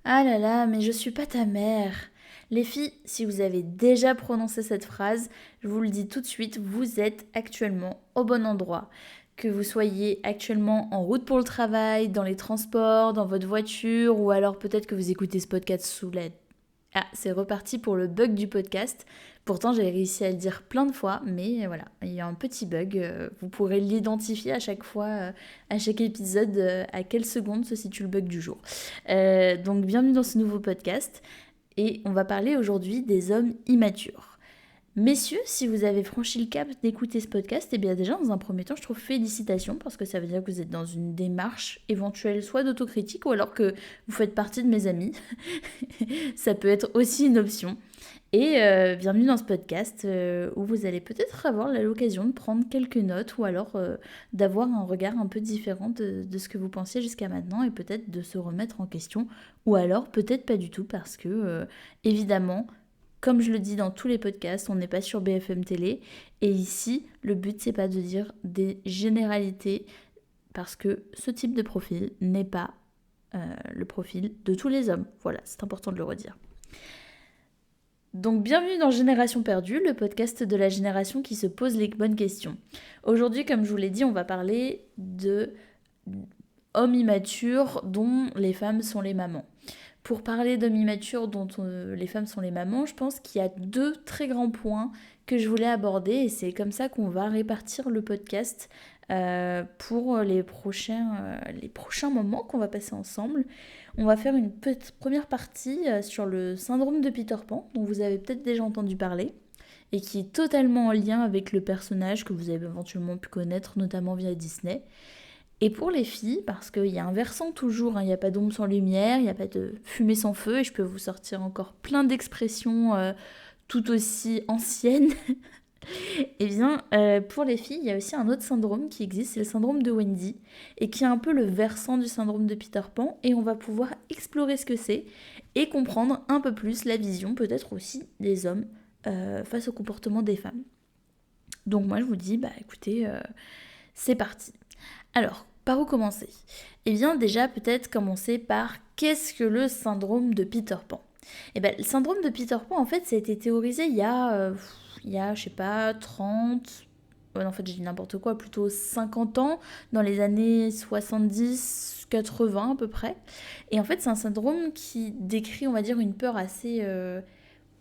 Ah là là, mais je suis pas ta mère. Les filles, si vous avez déjà prononcé cette phrase, je vous le dis tout de suite, vous êtes actuellement au bon endroit. Que vous soyez actuellement en route pour le travail, dans les transports, dans votre voiture, ou alors peut-être que vous écoutez ce podcast sous la... Ah, c'est reparti pour le bug du podcast. Pourtant, j'ai réussi à le dire plein de fois, mais voilà, il y a un petit bug. Vous pourrez l'identifier à chaque fois, à chaque épisode, à quelle seconde se situe le bug du jour. Donc, bienvenue dans ce nouveau podcast. Et on va parler aujourd'hui des hommes immatures. Messieurs, si vous avez franchi le cap d'écouter ce podcast, eh bien déjà dans un premier temps, je trouve félicitations parce que ça veut dire que vous êtes dans une démarche éventuelle soit d'autocritique ou alors que vous faites partie de mes amis. Ça peut être aussi une option. Et bienvenue dans ce podcast où vous allez peut-être avoir l'occasion de prendre quelques notes ou alors d'avoir un regard un peu différent de ce que vous pensiez jusqu'à maintenant et peut-être de se remettre en question ou alors peut-être pas du tout parce que évidemment, comme je le dis dans tous les podcasts, on n'est pas sur BFM Télé et ici le but c'est pas de dire des généralités parce que ce type de profil n'est pas le profil de tous les hommes. Voilà, c'est important de le redire. Donc bienvenue dans Génération perdue, le podcast de la génération qui se pose les bonnes questions. Aujourd'hui, comme je vous l'ai dit, on va parler de hommes immatures dont les femmes sont les mamans. Pour parler d'hommes immatures dont les femmes sont les mamans, je pense qu'il y a deux très grands points que je voulais aborder et c'est comme ça qu'on va répartir le podcast pour les prochains moments qu'on va passer ensemble. On va faire une première partie sur le syndrome de Peter Pan, dont vous avez peut-être déjà entendu parler, et qui est totalement en lien avec le personnage que vous avez éventuellement pu connaître, notamment via Disney. Et pour les filles, parce qu'il y a un versant toujours, hein, il n'y a pas d'ombre sans lumière, il n'y a pas de fumée sans feu, et je peux vous sortir encore plein d'expressions tout aussi anciennes. Eh bien, pour les filles, il y a aussi un autre syndrome qui existe, c'est le syndrome de Wendy, et qui est un peu le versant du syndrome de Peter Pan, et on va pouvoir explorer ce que c'est, et comprendre un peu plus la vision, peut-être aussi, des hommes face au comportement des femmes. Donc moi, je vous dis, bah écoutez, c'est parti. Alors, par où commencer? Eh bien, déjà, peut-être commencer par qu'est-ce que le syndrome de Peter Pan? Eh bien, le syndrome de Peter Pan, en fait, ça a été théorisé il y a je sais pas, 30... non, en fait, j'ai dit n'importe quoi, plutôt 50 ans, dans les années 70-80 à peu près. Et en fait, c'est un syndrome qui décrit, on va dire, une peur assez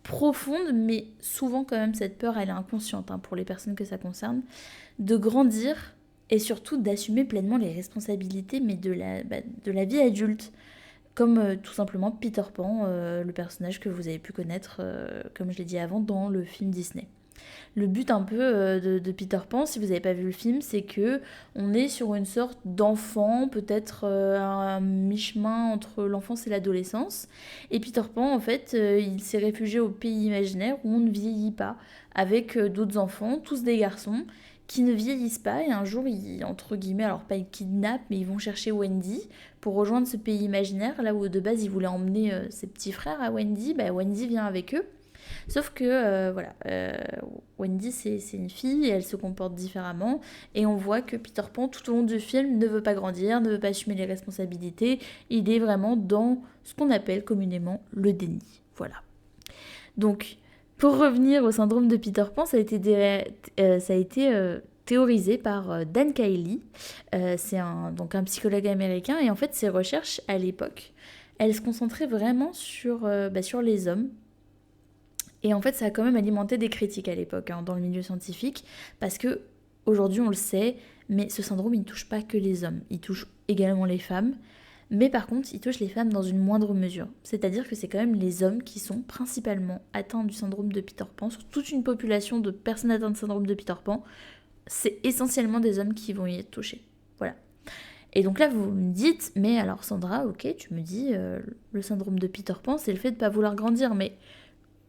profonde, mais souvent quand même, cette peur, elle est inconsciente hein, pour les personnes que ça concerne, de grandir et surtout d'assumer pleinement les responsabilités, mais de la vie adulte. Comme tout simplement Peter Pan, le personnage que vous avez pu connaître, comme je l'ai dit avant, dans le film Disney. Le but un peu de Peter Pan, si vous n'avez pas vu le film, c'est que on est sur une sorte d'enfant, peut-être un mi-chemin entre l'enfance et l'adolescence. Et Peter Pan, en fait, il s'est réfugié au pays imaginaire où on ne vieillit pas, avec d'autres enfants, tous des garçons, qui ne vieillissent pas. Et un jour, ils, entre guillemets, alors pas ils kidnappent, mais ils vont chercher Wendy pour rejoindre ce pays imaginaire, là où de base ils voulaient emmener ses petits frères à Wendy. Bah, Wendy vient avec eux. Sauf que, voilà, Wendy, c'est une fille et elle se comporte différemment. Et on voit que Peter Pan, tout au long du film, ne veut pas grandir, ne veut pas assumer les responsabilités. Il est vraiment dans ce qu'on appelle communément le déni. Voilà. Donc, pour revenir au syndrome de Peter Pan, ça a été théorisé par Dan Kiley. C'est donc un psychologue américain. Et en fait, ses recherches à l'époque, elles se concentraient vraiment sur les hommes et en fait, ça a quand même alimenté des critiques à l'époque hein, dans le milieu scientifique, parce que aujourd'hui on le sait, mais ce syndrome il ne touche pas que les hommes, il touche également les femmes, mais par contre il touche les femmes dans une moindre mesure. C'est-à-dire que c'est quand même les hommes qui sont principalement atteints du syndrome de Peter Pan, sur toute une population de personnes atteintes du syndrome de Peter Pan, c'est essentiellement des hommes qui vont y être touchés. Voilà. Et donc là, vous me dites, mais alors Sandra, ok, tu me dis, le syndrome de Peter Pan, c'est le fait de ne pas vouloir grandir, mais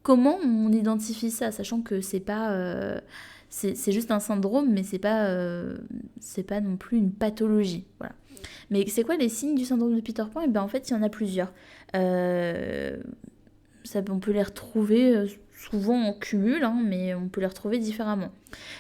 comment on identifie ça, sachant que c'est pas, c'est juste un syndrome, mais c'est pas non plus une pathologie. Voilà. Mais c'est quoi les signes du syndrome de Peter Pan? Et ben en fait, il y en a plusieurs. Ça, on peut les retrouver souvent en cumul, mais on peut les retrouver différemment.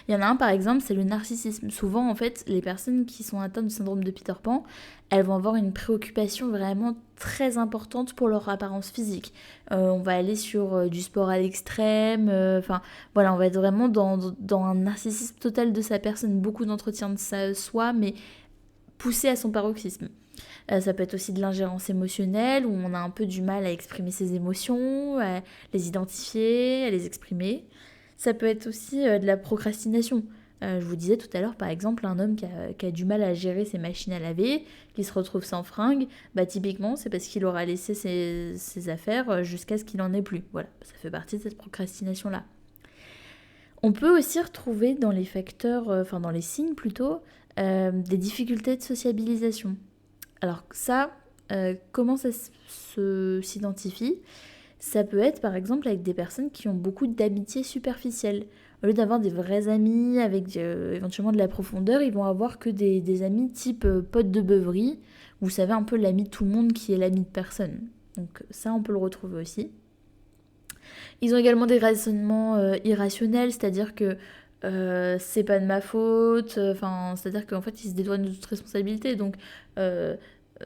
Il y en a un par exemple, c'est le narcissisme. Souvent en fait, les personnes qui sont atteintes du syndrome de Peter Pan, elles vont avoir une préoccupation vraiment très importante pour leur apparence physique. On va aller sur du sport à l'extrême, enfin voilà, on va être vraiment dans un narcissisme total de sa personne, beaucoup d'entretien de soi, mais poussé à son paroxysme. Ça peut être aussi de l'ingérence émotionnelle, où on a un peu du mal à exprimer ses émotions, à les identifier, à les exprimer. Ça peut être aussi de la procrastination. Je vous disais tout à l'heure, par exemple, un homme qui a du mal à gérer ses machines à laver, qui se retrouve sans fringues, typiquement, c'est parce qu'il aura laissé ses affaires jusqu'à ce qu'il n'en ait plus. Voilà, ça fait partie de cette procrastination-là. On peut aussi retrouver dans les facteurs, dans les signes plutôt, des difficultés de sociabilisation. Alors ça, comment ça s'identifie? Ça peut être par exemple avec des personnes qui ont beaucoup d'amitié superficielle. Au lieu d'avoir des vrais amis avec éventuellement de la profondeur, ils vont avoir que des amis type pote de beuverie. Vous savez, un peu l'ami de tout le monde qui est l'ami de personne. Donc ça, on peut le retrouver aussi. Ils ont également des raisonnements irrationnels, c'est-à-dire que c'est pas de ma faute, c'est-à-dire qu'en fait ils se dédouanent de toute responsabilité, donc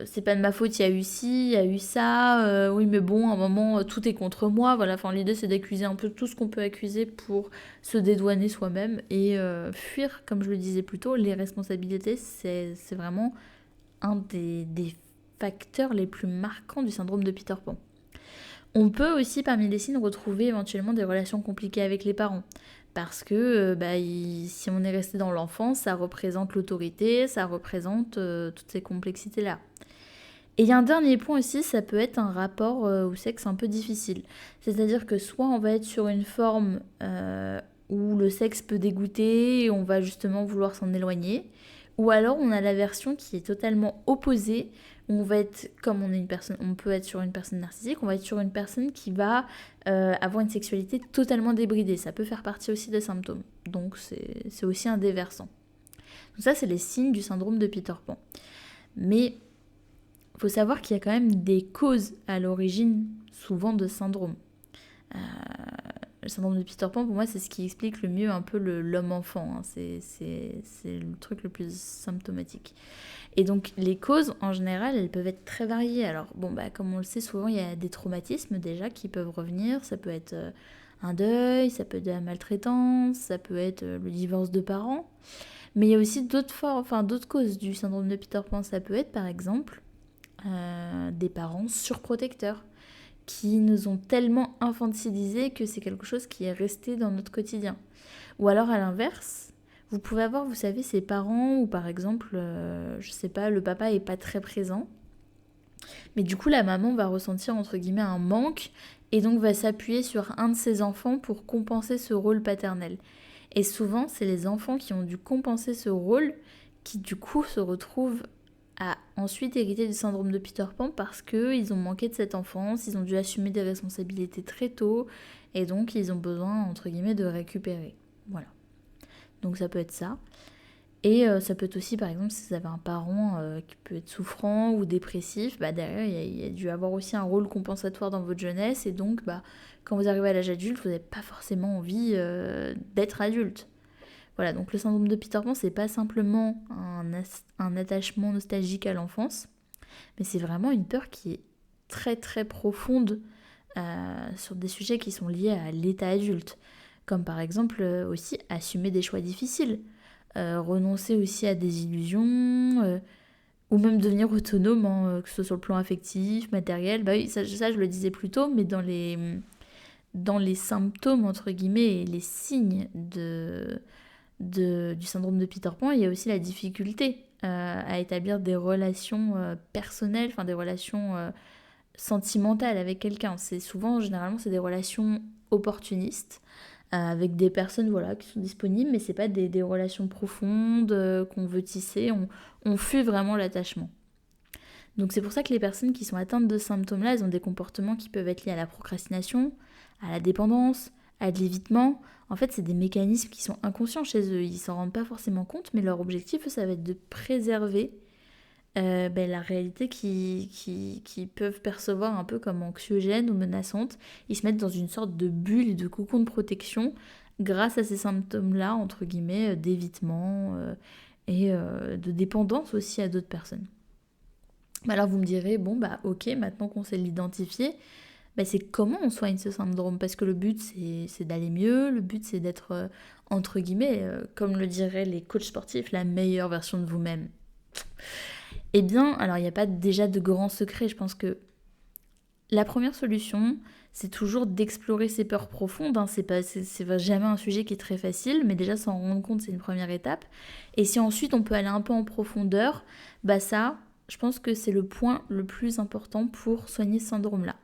c'est pas de ma faute, il y a eu ci, il y a eu ça, oui mais bon, à un moment tout est contre moi, voilà, l'idée c'est d'accuser un peu tout ce qu'on peut accuser pour se dédouaner soi-même et fuir, comme je le disais plus tôt, les responsabilités, c'est vraiment un des facteurs les plus marquants du syndrome de Peter Pan. On peut aussi parmi les signes retrouver éventuellement des relations compliquées avec les parents. Parce que si on est resté dans l'enfance, ça représente l'autorité, ça représente toutes ces complexités-là. Et il y a un dernier point aussi, ça peut être un rapport au sexe un peu difficile. C'est-à-dire que soit on va être sur une forme où le sexe peut dégoûter et on va justement vouloir s'en éloigner, ou alors on a la version qui est totalement opposée. On va être, comme on peut être sur une personne narcissique, on va être sur une personne qui va avoir une sexualité totalement débridée. Ça peut faire partie aussi des symptômes. Donc c'est aussi un des versants. Donc ça, c'est les signes du syndrome de Peter Pan. Mais il faut savoir qu'il y a quand même des causes à l'origine, souvent, de syndrome. Le syndrome de Peter Pan, pour moi, c'est ce qui explique le mieux un peu l'homme-enfant. C'est le truc le plus symptomatique. Et donc, les causes, en général, elles peuvent être très variées. Alors, comme on le sait, souvent, il y a des traumatismes déjà qui peuvent revenir. Ça peut être un deuil, ça peut être de la maltraitance, ça peut être le divorce de parents. Mais il y a aussi d'autres causes du syndrome de Peter Pan. Ça peut être, par exemple, des parents surprotecteurs qui nous ont tellement infantilisés que c'est quelque chose qui est resté dans notre quotidien. Ou alors, à l'inverse, vous pouvez avoir, vous savez, ces parents où, par exemple, je sais pas, le papa est pas très présent. Mais du coup, la maman va ressentir, entre guillemets, un manque et donc va s'appuyer sur un de ses enfants pour compenser ce rôle paternel. Et souvent, c'est les enfants qui ont dû compenser ce rôle qui, du coup, se retrouvent à ensuite hériter du syndrome de Peter Pan parce qu'ils ont manqué de cette enfance, ils ont dû assumer des responsabilités très tôt et donc ils ont besoin, entre guillemets, de récupérer. Voilà. Donc ça peut être ça. Et ça peut être aussi, par exemple, si vous avez un parent qui peut être souffrant ou dépressif, derrière, il y a dû avoir aussi un rôle compensatoire dans votre jeunesse. Et donc, quand vous arrivez à l'âge adulte, vous n'avez pas forcément envie d'être adulte. Voilà, donc le syndrome de Peter Pan, c'est pas simplement un attachement nostalgique à l'enfance, mais c'est vraiment une peur qui est très très profonde sur des sujets qui sont liés à l'état adulte. Comme par exemple aussi assumer des choix difficiles. Renoncer aussi à des illusions, ou même devenir autonome, que ce soit sur le plan affectif, matériel. Oui, ça je le disais plus tôt, mais dans les symptômes, entre guillemets, et les signes du syndrome de Peter Pan, il y a aussi la difficulté à établir des relations personnelles, des relations sentimentales avec quelqu'un. Généralement, c'est des relations opportunistes avec des personnes qui sont disponibles, mais c'est pas des relations profondes qu'on veut tisser, on fuit vraiment l'attachement. Donc c'est pour ça que les personnes qui sont atteintes de ce symptôme-là, elles ont des comportements qui peuvent être liés à la procrastination, à la dépendance, à de l'évitement. En fait, c'est des mécanismes qui sont inconscients chez eux, ils s'en rendent pas forcément compte, mais leur objectif, ça va être de préserver la réalité qui peuvent percevoir un peu comme anxiogène ou menaçante. Ils se mettent dans une sorte de bulle et de cocon de protection grâce à ces symptômes-là, entre guillemets, d'évitement et de dépendance aussi à d'autres personnes. Alors vous me direz, bon bah ok, maintenant qu'on sait l'identifier, c'est comment on soigne ce syndrome. Parce que le but c'est d'aller mieux, le but c'est d'être, entre guillemets, comme le diraient les coachs sportifs, la meilleure version de vous-même. Eh bien, alors il n'y a pas déjà de grands secrets, je pense que la première solution, c'est toujours d'explorer ses peurs profondes. C'est jamais un sujet qui est très facile, mais déjà s'en rendre compte, c'est une première étape. Et si ensuite on peut aller un peu en profondeur, ça, je pense que c'est le point le plus important pour soigner ce syndrome-là.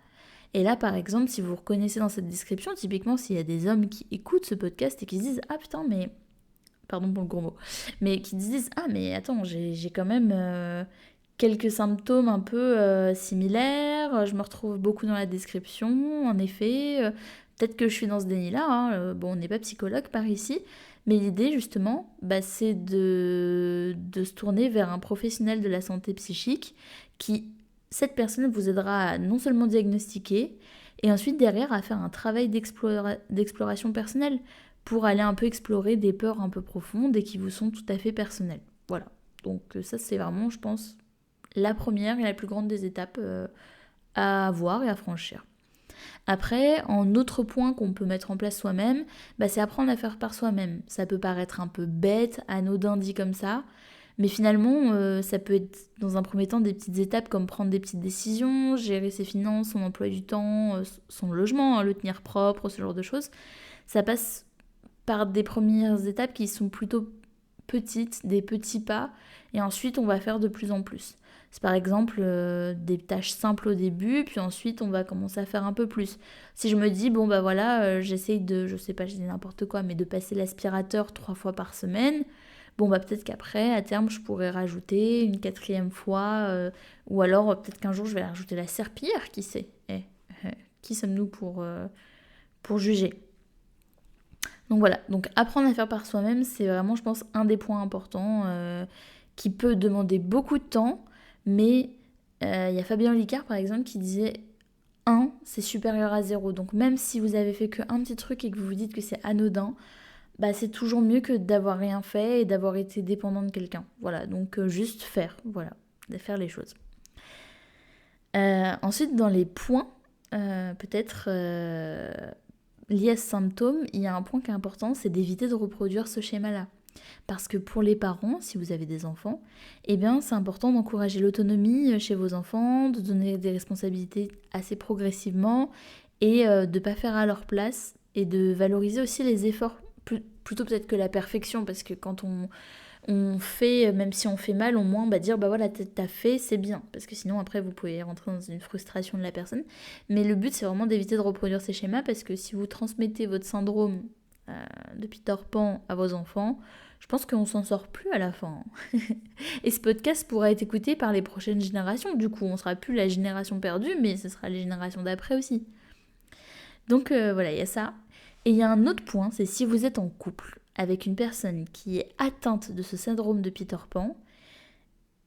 Et là, par exemple, si vous reconnaissez dans cette description, typiquement, s'il y a des hommes qui écoutent ce podcast et qui se disent « Ah putain, mais... » Pardon pour le gros mot. Mais qui disent « Ah, mais attends, j'ai quand même quelques symptômes un peu similaires. Je me retrouve beaucoup dans la description, en effet. Peut-être que je suis dans ce déni-là. Hein. Bon, on n'est pas psychologue par ici. Mais l'idée, justement, c'est de se tourner vers un professionnel de la santé psychique qui... Cette personne vous aidera à non seulement diagnostiquer, et ensuite derrière à faire un travail d'exploration personnelle pour aller un peu explorer des peurs un peu profondes et qui vous sont tout à fait personnelles. Voilà. Donc ça c'est vraiment, je pense, la première et la plus grande des étapes à avoir et à franchir. Après, en autre point qu'on peut mettre en place soi-même, c'est apprendre à faire par soi-même. Ça peut paraître un peu bête, anodin dit comme ça, mais finalement, ça peut être dans un premier temps des petites étapes comme prendre des petites décisions, gérer ses finances, son emploi du temps, son logement, le tenir propre, ce genre de choses. Ça passe par des premières étapes qui sont plutôt petites, des petits pas, et ensuite on va faire de plus en plus. C'est par exemple des tâches simples au début, puis ensuite on va commencer à faire un peu plus. Si je me dis, j'essaye de, je sais pas, je dis n'importe quoi, mais de passer l'aspirateur 3 fois par semaine, peut-être qu'après, à terme, je pourrais rajouter une 4e fois, ou alors peut-être qu'un jour je vais rajouter la serpillière, qui sait. Qui sommes-nous pour juger? Donc voilà, donc apprendre à faire par soi-même, c'est vraiment, je pense, un des points importants qui peut demander beaucoup de temps, mais il y a Fabien Olicard, par exemple, qui disait 1, c'est supérieur à 0. Donc même si vous avez fait qu'un petit truc et que vous vous dites que c'est anodin, c'est toujours mieux que d'avoir rien fait et d'avoir été dépendant de quelqu'un. Voilà, donc juste faire, voilà, de faire les choses. Ensuite, dans les points, peut-être liés à ce symptôme, il y a un point qui est important, c'est d'éviter de reproduire ce schéma-là. Parce que pour les parents, si vous avez des enfants, c'est important d'encourager l'autonomie chez vos enfants, de donner des responsabilités assez progressivement et de ne pas faire à leur place et de valoriser aussi les efforts plutôt peut-être que la perfection, parce que quand on fait, même si on fait mal, au moins dire t'as fait, c'est bien, parce que sinon après vous pouvez rentrer dans une frustration de la personne. Mais le but c'est vraiment d'éviter de reproduire ces schémas, parce que si vous transmettez votre syndrome de Peter Pan à vos enfants, je pense qu'on s'en sort plus à la fin. Et ce podcast pourra être écouté par les prochaines générations, du coup on sera plus la génération perdue, mais ce sera les générations d'après aussi. Donc il y a ça. Et il y a un autre point, c'est si vous êtes en couple avec une personne qui est atteinte de ce syndrome de Peter Pan,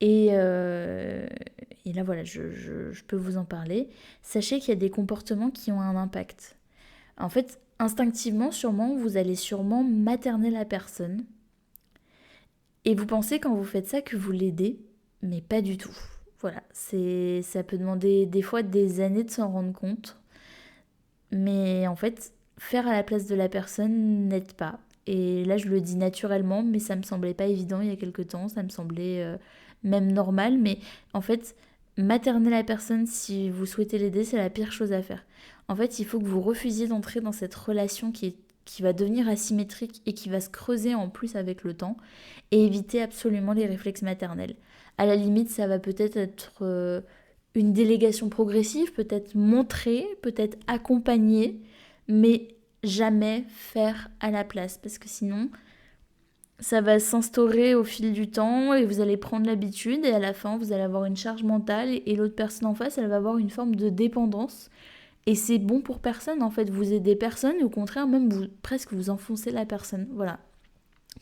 et là je peux vous en parler, sachez qu'il y a des comportements qui ont un impact. En fait, instinctivement, vous allez sûrement materner la personne, et vous pensez quand vous faites ça que vous l'aidez, mais pas du tout. Voilà, ça peut demander des fois des années de s'en rendre compte, mais en fait... Faire à la place de la personne n'aide pas. Et là, je le dis naturellement, mais ça me semblait pas évident il y a quelques temps. Ça me semblait même normal. Mais en fait, materner la personne, si vous souhaitez l'aider, c'est la pire chose à faire. En fait, il faut que vous refusiez d'entrer dans cette relation qui va devenir asymétrique et qui va se creuser en plus avec le temps, et éviter absolument les réflexes maternels. À la limite, ça va peut-être être une délégation progressive, peut-être montrer, peut-être accompagner, mais jamais faire à la place, parce que sinon ça va s'instaurer au fil du temps et vous allez prendre l'habitude, et à la fin vous allez avoir une charge mentale et l'autre personne en face elle va avoir une forme de dépendance, et c'est bon pour personne en fait. Vous aidez personne, et au contraire même presque vous enfoncez la personne, voilà,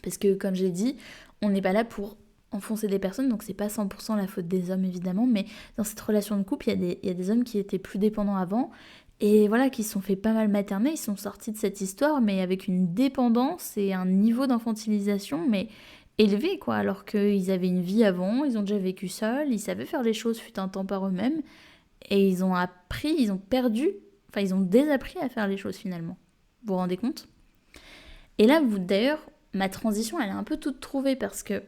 parce que comme j'ai dit, on n'est pas là pour enfoncer des personnes, donc c'est pas 100% la faute des hommes évidemment, mais dans cette relation de couple, il y a des hommes qui étaient plus dépendants avant, et voilà, qui se sont fait pas mal materner, ils sont sortis de cette histoire, mais avec une dépendance et un niveau d'infantilisation, mais élevé quoi, alors qu'ils avaient une vie avant, ils ont déjà vécu seuls, ils savaient faire les choses fut un temps par eux-mêmes, et ils ont appris, ils ont perdu, enfin ils ont désappris à faire les choses finalement. Vous vous rendez compte? Et là, d'ailleurs, ma transition, elle est un peu toute trouvée parce que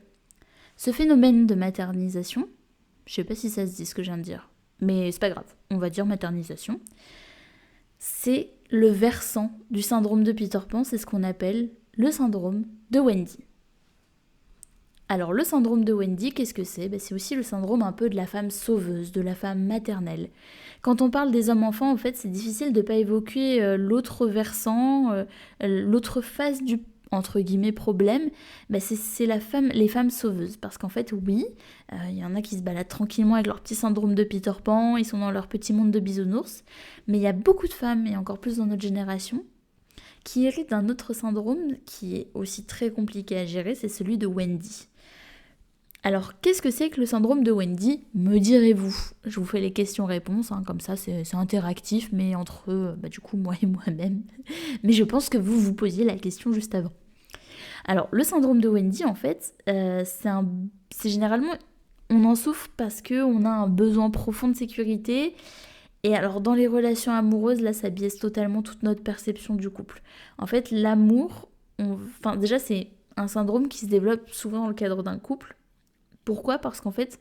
ce phénomène de maternisation, je sais pas si ça se dit ce que je viens de dire, mais c'est pas grave, on va dire maternisation, c'est le versant du syndrome de Peter Pan, c'est ce qu'on appelle le syndrome de Wendy. Alors le syndrome de Wendy, qu'est-ce que c'est? C'est aussi le syndrome un peu de la femme sauveuse, de la femme maternelle. Quand on parle des hommes-enfants, en fait, c'est difficile de ne pas évoquer l'autre versant, l'autre face du entre guillemets problème, c'est les femmes sauveuses. Parce qu'en fait, oui, il y en a qui se baladent tranquillement avec leur petit syndrome de Peter Pan, ils sont dans leur petit monde de bisounours, mais il y a beaucoup de femmes, et encore plus dans notre génération, qui héritent d'un autre syndrome qui est aussi très compliqué à gérer, c'est celui de Wendy. Alors, qu'est-ce que c'est que le syndrome de Wendy, me direz-vous? Je vous fais les questions-réponses, comme ça c'est interactif, mais entre du coup moi et moi-même. Mais je pense que vous vous posiez la question juste avant. Alors, le syndrome de Wendy, en fait, c'est généralement, on en souffre parce qu'on a un besoin profond de sécurité. Et alors, dans les relations amoureuses, là, ça biaise totalement toute notre perception du couple. En fait, l'amour, déjà, c'est un syndrome qui se développe souvent dans le cadre d'un couple. Pourquoi? Parce qu'en fait,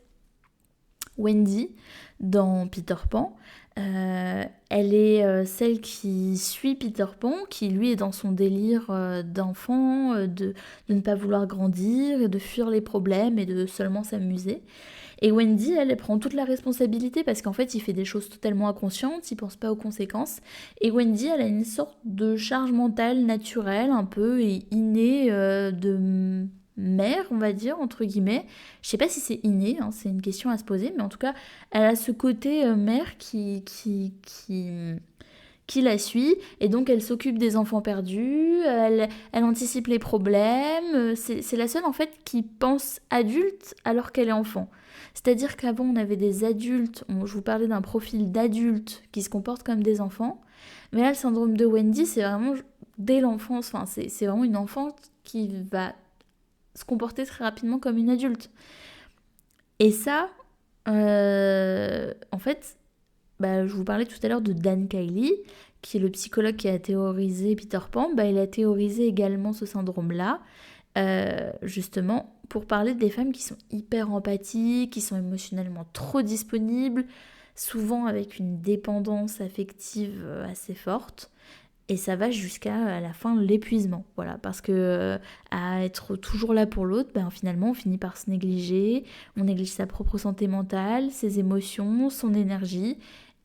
Wendy, dans Peter Pan, elle est celle qui suit Peter Pan, qui lui est dans son délire d'enfant, de ne pas vouloir grandir, de fuir les problèmes et de seulement s'amuser. Et Wendy, elle prend toute la responsabilité parce qu'en fait, il fait des choses totalement inconscientes, il pense pas aux conséquences. Et Wendy, elle a une sorte de charge mentale naturelle, un peu et innée de mère, on va dire, entre guillemets. Je sais pas si c'est inné, c'est une question à se poser, mais en tout cas, elle a ce côté mère qui la suit, et donc elle s'occupe des enfants perdus, elle anticipe les problèmes, c'est la seule en fait qui pense adulte alors qu'elle est enfant. C'est-à-dire qu'avant on avait des adultes, je vous parlais d'un profil d'adultes qui se comportent comme des enfants, mais là le syndrome de Wendy c'est vraiment dès l'enfance, c'est vraiment une enfant qui va se comporter très rapidement comme une adulte. Et ça, en fait, je vous parlais tout à l'heure de Dan Kiley, qui est le psychologue qui a théorisé Peter Pan. Il a théorisé également ce syndrome-là, justement pour parler des femmes qui sont hyper empathiques, qui sont émotionnellement trop disponibles, souvent avec une dépendance affective assez forte. Et ça va jusqu'à à la fin l'épuisement, voilà, parce que à être toujours là pour l'autre, finalement on finit par se négliger, on néglige sa propre santé mentale, ses émotions, son énergie,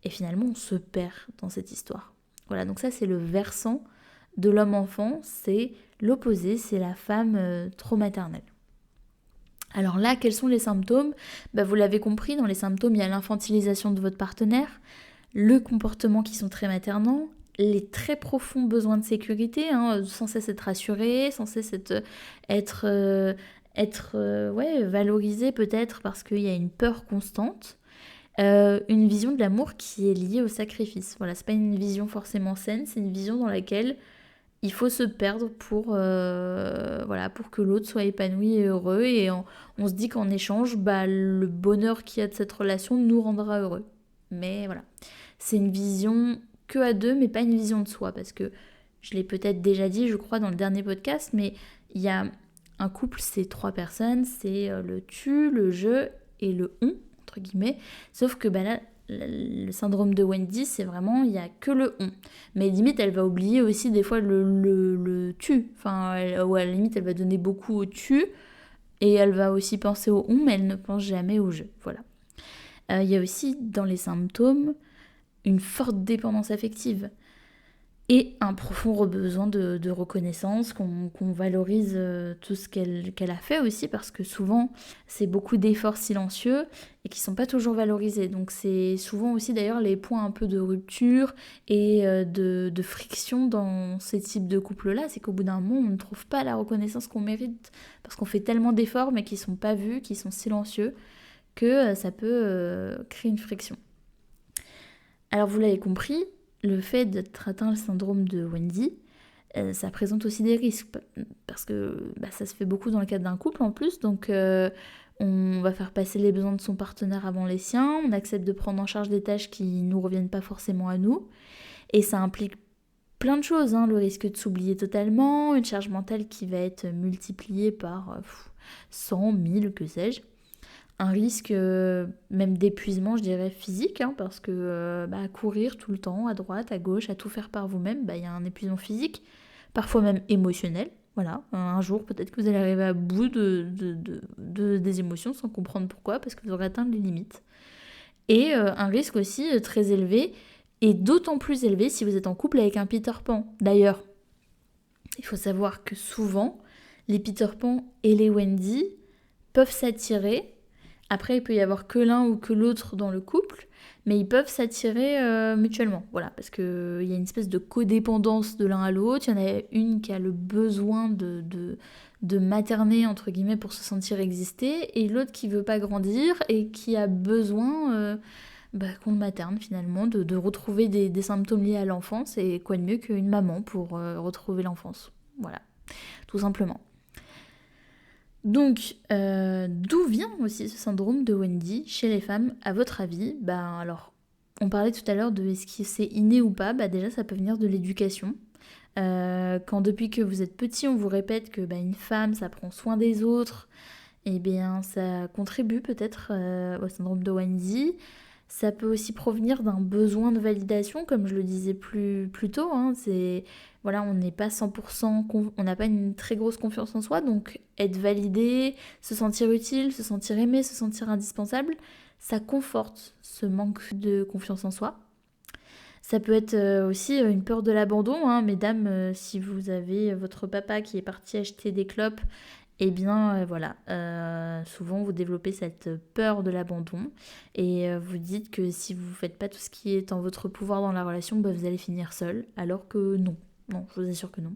et finalement on se perd dans cette histoire. Voilà, donc ça c'est le versant de l'homme-enfant, c'est l'opposé, c'est la femme trop maternelle. Alors là, quels sont les symptômes? Vous l'avez compris, dans les symptômes, il y a l'infantilisation de votre partenaire, le comportement qui sont très maternants, les très profonds besoins de sécurité, sans cesse être rassuré, sans cesse être valorisé peut-être parce qu'il y a une peur constante. Une vision de l'amour qui est liée au sacrifice. Voilà, c'est pas une vision forcément saine, c'est une vision dans laquelle il faut se perdre pour que l'autre soit épanoui et heureux, et on se dit qu'en échange, le bonheur qu'il y a de cette relation nous rendra heureux. Mais voilà, c'est une vision que à deux, mais pas une vision de soi, parce que je l'ai peut-être déjà dit, je crois, dans le dernier podcast, mais il y a un couple, c'est 3 personnes, c'est le tu, le je et le on, entre guillemets, sauf que là, le syndrome de Wendy, c'est vraiment, il n'y a que le on. Mais limite, elle va oublier aussi des fois le tu, ou à la limite, elle va donner beaucoup au tu, et elle va aussi penser au on, mais elle ne pense jamais au je, voilà. Il y a aussi, dans les symptômes, une forte dépendance affective. et un profond besoin de reconnaissance, qu'on valorise tout ce qu'elle a fait aussi, parce que souvent c'est beaucoup d'efforts silencieux et qui sont pas toujours valorisés. Donc c'est souvent aussi d'ailleurs les points un peu de rupture et de friction dans ces types de couples-là, c'est qu'au bout d'un moment on ne trouve pas la reconnaissance qu'on mérite, parce qu'on fait tellement d'efforts mais qui sont pas vus, qui sont silencieux, que ça peut créer une friction. Alors vous l'avez compris, le fait d'être atteint le syndrome de Wendy, ça présente aussi des risques, parce que ça se fait beaucoup dans le cadre d'un couple en plus, donc on va faire passer les besoins de son partenaire avant les siens, on accepte de prendre en charge des tâches qui ne nous reviennent pas forcément à nous, et ça implique plein de choses, hein, le risque de s'oublier totalement, une charge mentale qui va être multipliée par 100, 1000, que sais-je. Un risque même d'épuisement, je dirais, physique, hein, parce que courir tout le temps, à droite, à gauche, à tout faire par vous-même, il y a un épuisement physique, parfois même émotionnel. Voilà, un jour peut-être que vous allez arriver à bout des émotions sans comprendre pourquoi, parce que vous aurez atteint les limites. Et un risque aussi très élevé, et d'autant plus élevé si vous êtes en couple avec un Peter Pan. D'ailleurs, il faut savoir que souvent, les Peter Pan et les Wendy peuvent s'attirer. Après, il peut y avoir que l'un ou que l'autre dans le couple, mais ils peuvent s'attirer mutuellement. Voilà, parce qu'il y a une espèce de codépendance de l'un à l'autre. Il y en a une qui a le besoin de materner, entre guillemets, pour se sentir exister, et l'autre qui veut pas grandir et qui a besoin qu'on le materne finalement, de retrouver des symptômes liés à l'enfance. Et quoi de mieux qu'une maman pour retrouver l'enfance. Voilà, tout simplement. Donc, d'où vient aussi ce syndrome de Wendy chez les femmes, à votre avis? Alors, on parlait tout à l'heure de est-ce que c'est inné ou pas. Déjà, ça peut venir de l'éducation. Quand depuis que vous êtes petit, on vous répète que une femme, ça prend soin des autres, eh bien, ça contribue peut-être au syndrome de Wendy. Ça peut aussi provenir d'un besoin de validation, comme je le disais plus tôt. Hein, voilà, on n'est pas 100%, on n'a pas une très grosse confiance en soi, donc être validé, se sentir utile, se sentir aimé, se sentir indispensable, ça conforte ce manque de confiance en soi. Ça peut être aussi une peur de l'abandon, hein, mesdames, si vous avez votre papa qui est parti acheter des clopes, eh bien voilà, souvent vous développez cette peur de l'abandon et vous dites que si vous ne faites pas tout ce qui est en votre pouvoir dans la relation, vous allez finir seul, alors que non, je vous assure que non.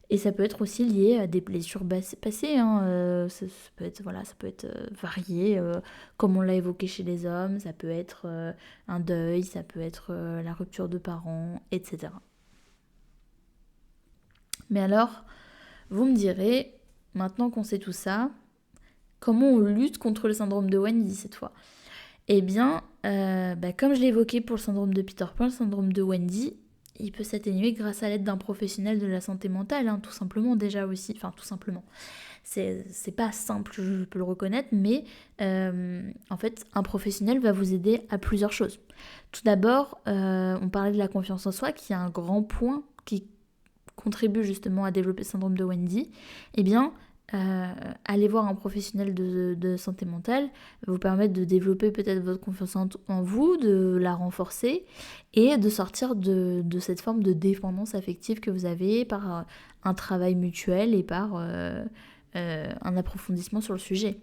Et ça peut être aussi lié à des blessures passées, hein, ça peut être, ça peut être varié, comme on l'a évoqué chez les hommes, ça peut être un deuil, ça peut être la rupture de parents, etc. Mais alors, vous me direz, maintenant qu'on sait tout ça, comment on lutte contre le syndrome de Wendy cette fois? Eh bien, comme je l'ai évoqué pour le syndrome de Peter Pan, le syndrome de Wendy, il peut s'atténuer grâce à l'aide d'un professionnel de la santé mentale, hein, tout simplement déjà aussi. Enfin, tout simplement. C'est pas simple, je peux le reconnaître, mais en fait, un professionnel va vous aider à plusieurs choses. Tout d'abord, on parlait de la confiance en soi, qui est un grand point qui contribue justement à développer le syndrome de Wendy. Eh bien, aller voir un professionnel de santé mentale va vous permettre de développer peut-être votre confiance en vous, de la renforcer et de sortir de cette forme de dépendance affective que vous avez par un travail mutuel et par un approfondissement sur le sujet.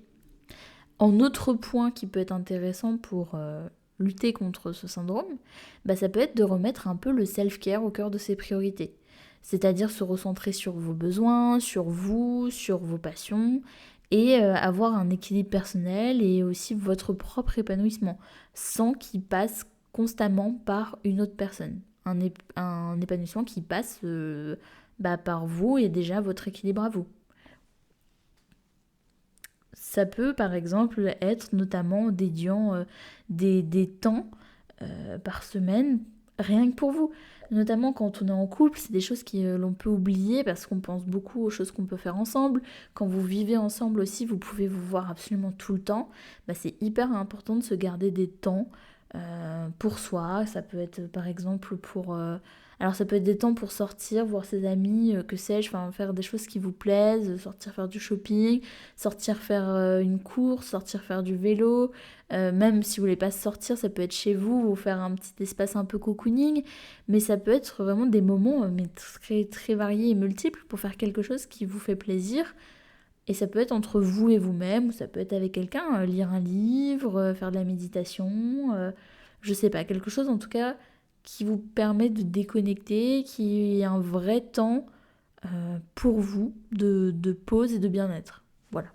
En autre point qui peut être intéressant pour lutter contre ce syndrome, ça peut être de remettre un peu le self-care au cœur de ses priorités. C'est-à-dire se recentrer sur vos besoins, sur vous, sur vos passions, et avoir un équilibre personnel et aussi votre propre épanouissement, sans qu'il passe constamment par une autre personne. Un épanouissement qui passe par vous et déjà votre équilibre à vous. Ça peut par exemple être notamment dédiant des temps par semaine rien que pour vous. Notamment quand on est en couple, c'est des choses que l'on peut oublier parce qu'on pense beaucoup aux choses qu'on peut faire ensemble. Quand vous vivez ensemble aussi, vous pouvez vous voir absolument tout le temps. C'est hyper important de se garder des temps pour soi. Ça peut être par exemple alors ça peut être des temps pour sortir, voir ses amis, que sais-je, enfin faire des choses qui vous plaisent, sortir faire du shopping, sortir faire une course, sortir faire du vélo. Même si vous voulez pas sortir, ça peut être chez vous, vous faire un petit espace un peu cocooning. Mais ça peut être vraiment des moments mais très, très variés et multiples pour faire quelque chose qui vous fait plaisir. Et ça peut être entre vous et vous-même, ou ça peut être avec quelqu'un, lire un livre, faire de la méditation, je sais pas, quelque chose en tout cas qui vous permet de déconnecter, qui est un vrai temps pour vous de pause et de bien-être. Voilà.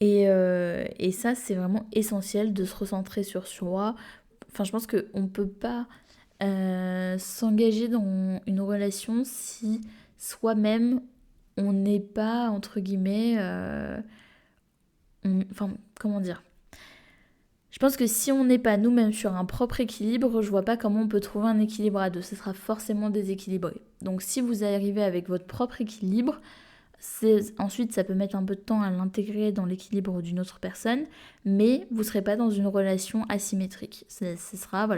Et ça, c'est vraiment essentiel de se recentrer sur soi. Enfin, je pense qu'on ne peut pas s'engager dans une relation si soi-même on n'est pas, entre guillemets, enfin, comment dire? Je pense que si on n'est pas nous-mêmes sur un propre équilibre, je vois pas comment on peut trouver un équilibre à deux. Ce sera forcément déséquilibré. Donc si vous arrivez avec votre propre équilibre, ensuite ça peut mettre un peu de temps à l'intégrer dans l'équilibre d'une autre personne, mais vous ne serez pas dans une relation asymétrique. Ce sera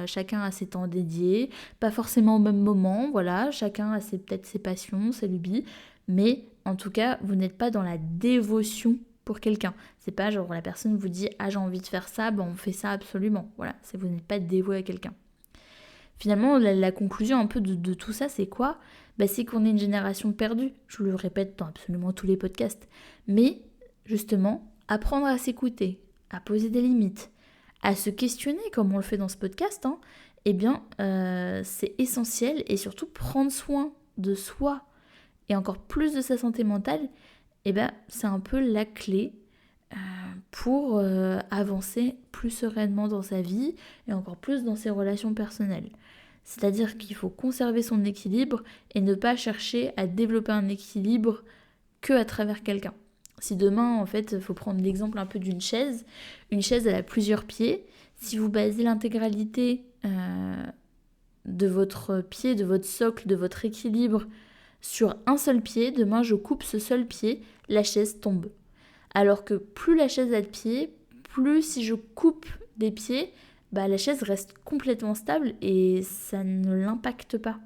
chacun a ses temps dédiés, pas forcément au même moment, voilà, chacun a peut-être ses passions, ses lubies, mais en tout cas, vous n'êtes pas dans la dévotion pour quelqu'un. C'est pas genre la personne vous dit ah j'ai envie de faire ça, ben on fait ça absolument. Voilà, vous n'êtes pas dévoué à quelqu'un. Finalement, la conclusion un peu de tout ça, c'est quoi? C'est qu'on est une génération perdue. Je le répète dans absolument tous les podcasts. Mais justement, apprendre à s'écouter, à poser des limites, à se questionner comme on le fait dans ce podcast, c'est essentiel. Et surtout, prendre soin de soi et encore plus de sa santé mentale, c'est un peu la clé pour avancer plus sereinement dans sa vie et encore plus dans ses relations personnelles. C'est-à-dire qu'il faut conserver son équilibre et ne pas chercher à développer un équilibre que à travers quelqu'un. Si demain, en fait, il faut prendre l'exemple un peu d'une chaise, une chaise elle a plusieurs pieds. Si vous basez l'intégralité de votre pied, de votre socle, de votre équilibre sur un seul pied, demain je coupe ce seul pied, la chaise tombe. Alors que plus la chaise a de pieds, plus si je coupe des pieds, la chaise reste complètement stable et ça ne l'impacte pas.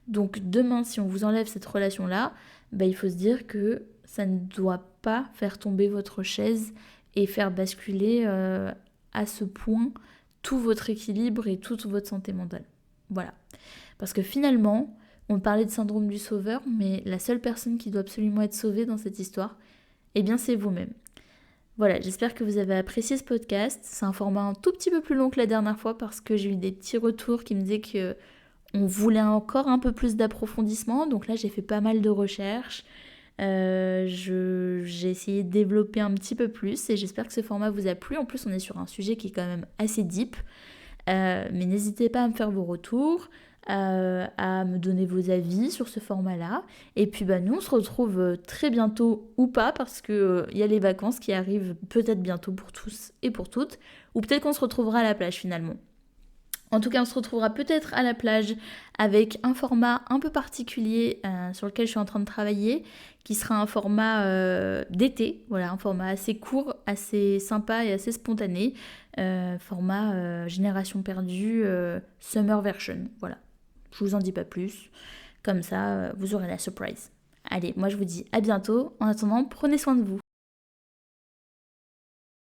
Donc demain, si on vous enlève cette relation-là, il faut se dire que ça ne doit pas faire tomber votre chaise et faire basculer à ce point tout votre équilibre et toute votre santé mentale. Voilà. Parce que finalement, on parlait de syndrome du sauveur, mais la seule personne qui doit absolument être sauvée dans cette histoire, c'est vous-même. Voilà, j'espère que vous avez apprécié ce podcast. C'est un format un tout petit peu plus long que la dernière fois parce que j'ai eu des petits retours qui me disaient qu'on voulait encore un peu plus d'approfondissement. Donc là, j'ai fait pas mal de recherches. J'ai essayé de développer un petit peu plus et j'espère que ce format vous a plu. En plus, on est sur un sujet qui est quand même assez deep. Mais n'hésitez pas à me faire vos retours, à me donner vos avis sur ce format-là. Et puis nous, on se retrouve très bientôt ou pas, parce qu'il y a les vacances qui arrivent peut-être bientôt pour tous et pour toutes. Ou peut-être qu'on se retrouvera à la plage finalement. En tout cas, on se retrouvera peut-être à la plage avec un format un peu particulier sur lequel je suis en train de travailler, qui sera un format d'été, voilà, un format assez court, assez sympa et assez spontané, format Génération perdue, Summer version, voilà. Je vous en dis pas plus, comme ça vous aurez la surprise. Allez, moi je vous dis à bientôt, en attendant, prenez soin de vous.